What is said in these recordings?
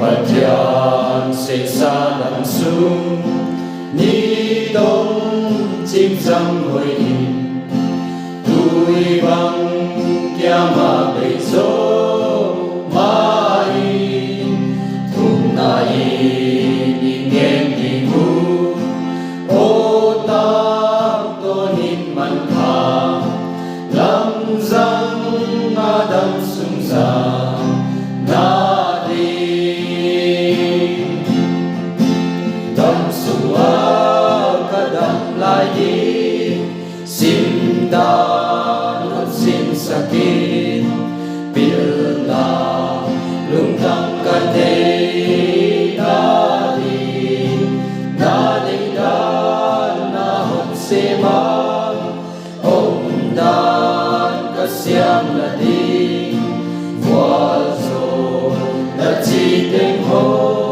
Thiên sẽ xa đằng xuống ni đông chim răng hồi in tuổi bằng kia mà đầy gió mai thùng nai đi ngang đi mu ô ta to hin man tha lam răng ma đam sung sa na Sindan sin sakit bila lungtang kadai dadi dan nahon semang dan kasyang ladi wazo daciteng hon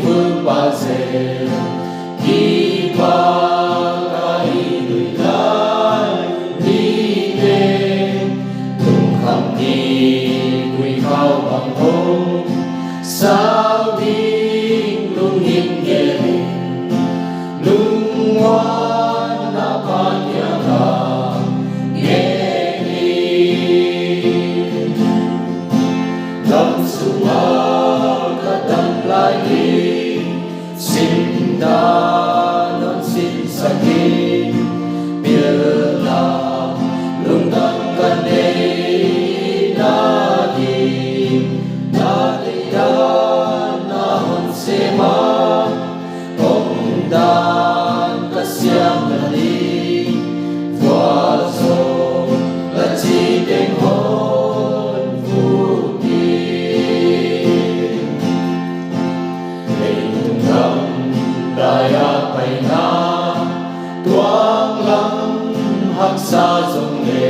vương ba dê khi ba cái đuổi lại đi đến cùng khắp đi quy khao bằng hôn sao đi luôn hiên ghê luôn ngoan đã ba nhà ta nghe đi tâm sự cả tâm lại đi Sindan sin sakit bila lungtang kadai dadi dan nahon semang dan kasyang ladi wazo laciteng hon vuki daya pai na tuang lam hak sa zong le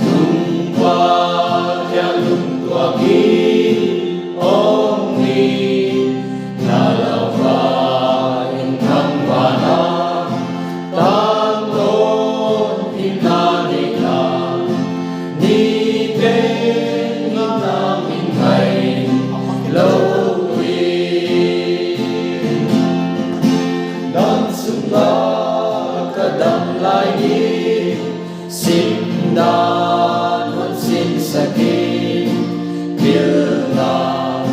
tung qua theo lung tua ki ong ni na lao va in thang va na tang lon in na ni na ni tên nam in hay lâu kadam lai đi Sindan sin sakit bila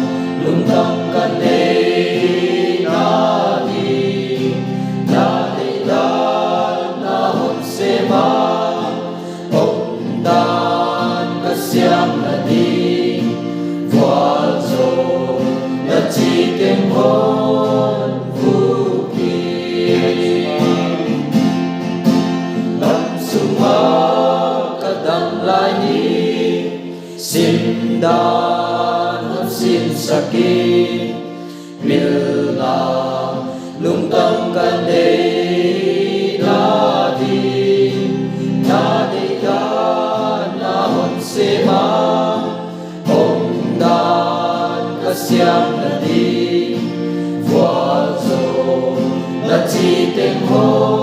lungtang kadai dadi dan nahon semang dan kasyang ladi wazo daciteng hon Sindan sin sakit bila lungtang kadai dadi dan nahon semang dan kasyang ladi wazo daciteng hon